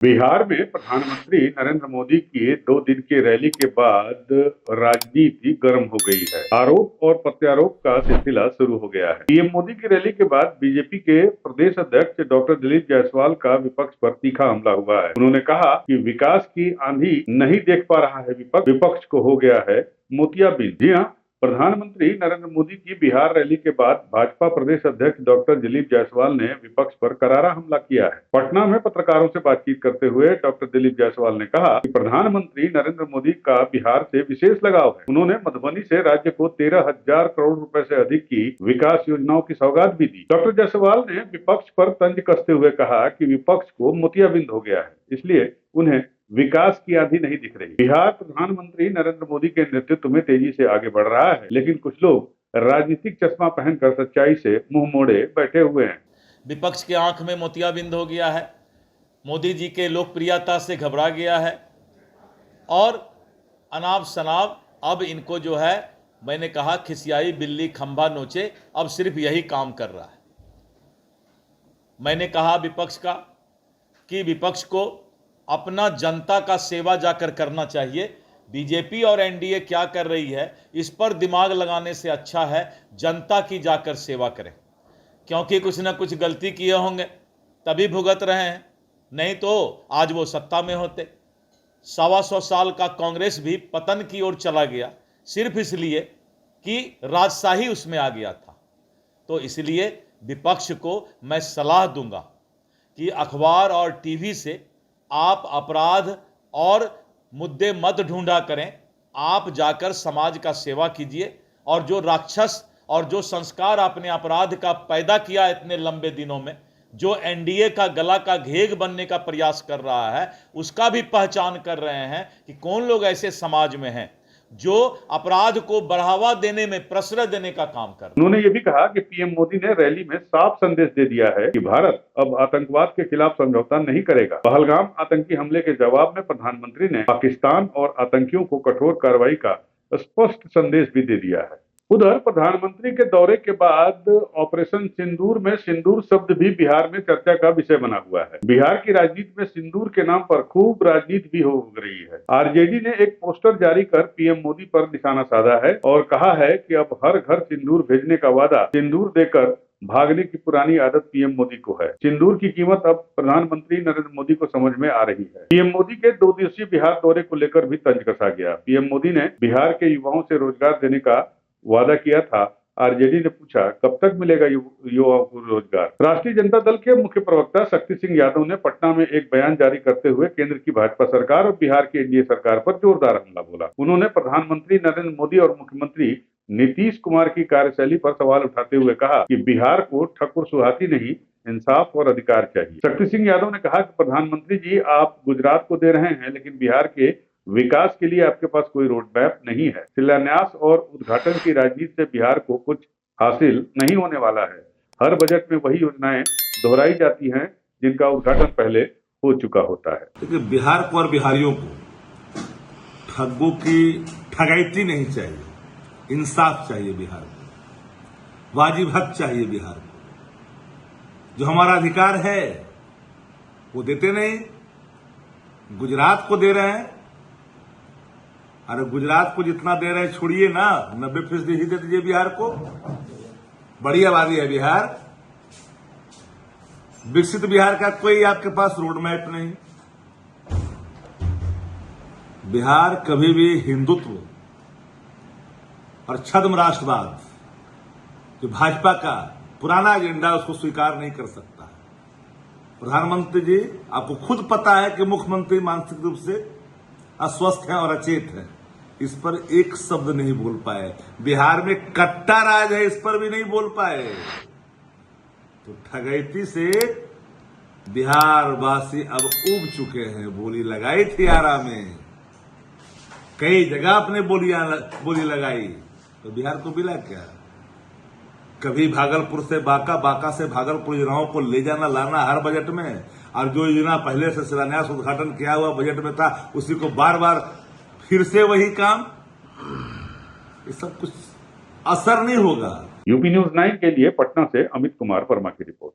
बिहार में प्रधानमंत्री नरेंद्र मोदी की 2 दिन की रैली के बाद राजनीति गर्म हो गई है। आरोप और प्रत्यारोप का सिलसिला शुरू हो गया है। पीएम मोदी की रैली के बाद बीजेपी के प्रदेश अध्यक्ष डॉक्टर दिलीप जायसवाल का विपक्ष पर तीखा हमला हुआ है। उन्होंने कहा कि विकास की आंधी नहीं देख पा रहा है विपक्ष को हो गया है मोतियाबिंद। जी हाँ, प्रधानमंत्री नरेंद्र मोदी की बिहार रैली के बाद भाजपा प्रदेश अध्यक्ष डॉक्टर दिलीप जायसवाल ने विपक्ष पर करारा हमला किया है। पटना में पत्रकारों से बातचीत करते हुए डॉक्टर दिलीप जायसवाल ने कहा कि प्रधानमंत्री नरेंद्र मोदी का बिहार से विशेष लगाव है। उन्होंने मधुबनी से राज्य को 13,000 करोड़ रुपए से अधिक की विकास योजनाओं की सौगात भी दी। डॉक्टर जायसवाल ने विपक्ष पर तंज कसते हुए कहा कि विपक्ष को मोतियाबिंद हो गया है, इसलिए उन्हें विकास की आंधी नहीं दिख रही। बिहार प्रधानमंत्री नरेंद्र मोदी के नेतृत्व में तेजी से आगे बढ़ रहा है, लेकिन कुछ लोग राजनीतिक चश्मा पहनकर सच्चाई से मुंह मोड़े बैठे हुए हैं। विपक्ष के आंख में मोतियाबिंद हो गया है, मोदी जी के लोकप्रियता से घबरा गया है और अनाप शनाप अब इनको जो है, मैंने कहा खिसियाई बिल्ली खंभा नोचे, अब सिर्फ यही काम कर रहा है। मैंने कहा विपक्ष का कि विपक्ष को अपना जनता का सेवा जाकर करना चाहिए। बीजेपी और एनडीए क्या कर रही है इस पर दिमाग लगाने से अच्छा है जनता की जाकर सेवा करें, क्योंकि कुछ ना कुछ गलती किए होंगे तभी भुगत रहे हैं, नहीं तो आज वो सत्ता में होते। 125 साल का कांग्रेस भी पतन की ओर चला गया सिर्फ इसलिए कि राजशाही उसमें आ गया था। तो इसलिए विपक्ष को मैं सलाह दूंगा कि अखबार और टीवी से आप अपराध और मुद्दे मत ढूंढा करें, आप जाकर समाज का सेवा कीजिए और जो राक्षस और जो संस्कार आपने अपराध का पैदा किया इतने लंबे दिनों में, जो एनडीए का गला का घेग बनने का प्रयास कर रहा है, उसका भी पहचान कर रहे हैं कि कौन लोग ऐसे समाज में हैं जो अपराध को बढ़ावा देने में प्रश्रय देने का काम कर रहे हैं। उन्होंने ये भी कहा कि पीएम मोदी ने रैली में साफ संदेश दे दिया है कि भारत अब आतंकवाद के खिलाफ समझौता नहीं करेगा। पहलगाम आतंकी हमले के जवाब में प्रधानमंत्री ने पाकिस्तान और आतंकियों को कठोर कार्रवाई का स्पष्ट संदेश भी दे दिया है। उधर प्रधानमंत्री के दौरे के बाद ऑपरेशन सिंदूर में सिंदूर शब्द भी बिहार में चर्चा का विषय बना हुआ है। बिहार की राजनीति में सिंदूर के नाम पर खूब राजनीति भी हो रही है। आरजेडी ने एक पोस्टर जारी कर पीएम मोदी पर निशाना साधा है और कहा है कि अब हर घर सिंदूर भेजने का वादा सिंदूर देकर भागने की पुरानी आदत पीएम मोदी को है। सिंदूर की कीमत अब प्रधानमंत्री नरेंद्र मोदी को समझ में आ रही है। पीएम मोदी के 2 दिवसीय बिहार दौरे को लेकर भी तंज कसा गया। पीएम मोदी ने बिहार के युवाओं से रोजगार देने का वादा किया था। आरजेडी ने पूछा कब तक मिलेगा युवाओं को रोजगार। राष्ट्रीय जनता दल के मुख्य प्रवक्ता शक्ति सिंह यादव ने पटना में एक बयान जारी करते हुए केंद्र की भाजपा सरकार और बिहार की एनडीए सरकार पर जोरदार हमला बोला। उन्होंने प्रधानमंत्री नरेंद्र मोदी और मुख्यमंत्री नीतीश कुमार की कार्यशैली पर सवाल उठाते हुए कहा कि बिहार को ठकुर सुहाती नहीं, इंसाफ और अधिकार चाहिए। शक्ति सिंह यादव ने कहा कि प्रधानमंत्री जी, आप गुजरात को दे रहे हैं, लेकिन बिहार के विकास के लिए आपके पास कोई रोड मैप नहीं है। शिलान्यास और उद्घाटन की राजनीति से बिहार को कुछ हासिल नहीं होने वाला है। हर बजट में वही योजनाएं दोहराई जाती हैं जिनका उद्घाटन पहले हो चुका होता है। क्योंकि बिहार को और बिहारियों को ठगों की ठगाइती नहीं चाहिए, इंसाफ चाहिए बिहार को, वाजिब हक चाहिए बिहार को। जो हमारा अधिकार है वो देते नहीं, गुजरात को दे रहे हैं। अरे गुजरात को जितना दे रहे हैं छोड़िए ना, 90% ही दे दीजिए बिहार को। बड़ी आबादी है बिहार, विकसित बिहार का कोई आपके पास रोड मैप नहीं। बिहार कभी भी हिंदुत्व और छद्म राष्ट्रवाद, जो भाजपा का पुराना एजेंडा, उसको स्वीकार नहीं कर सकता। प्रधानमंत्री जी, आपको खुद पता है कि मुख्यमंत्री मानसिक रूप से अस्वस्थ हैं और अचेत हैं, इस पर एक शब्द नहीं बोल पाए। बिहार में कट्टा राज है, इस पर भी नहीं बोल पाए। तो ठगैती से बिहार वासी अब उब चुके हैं। बोली लगाई थी आरा में, कई जगह अपने बोली लगाई, तो बिहार को मिला क्या? कभी भागलपुर से बांका, बांका से भागलपुर योजनाओं को ले जाना लाना हर बजट में, और जो योजना पहले से शिलान्यास उद्घाटन किया हुआ बजट में था उसी को बार बार फिर से वही काम। ये सब कुछ असर नहीं होगा। यूपी न्यूज़ 9 के लिए पटना से अमित कुमार वर्मा की रिपोर्ट।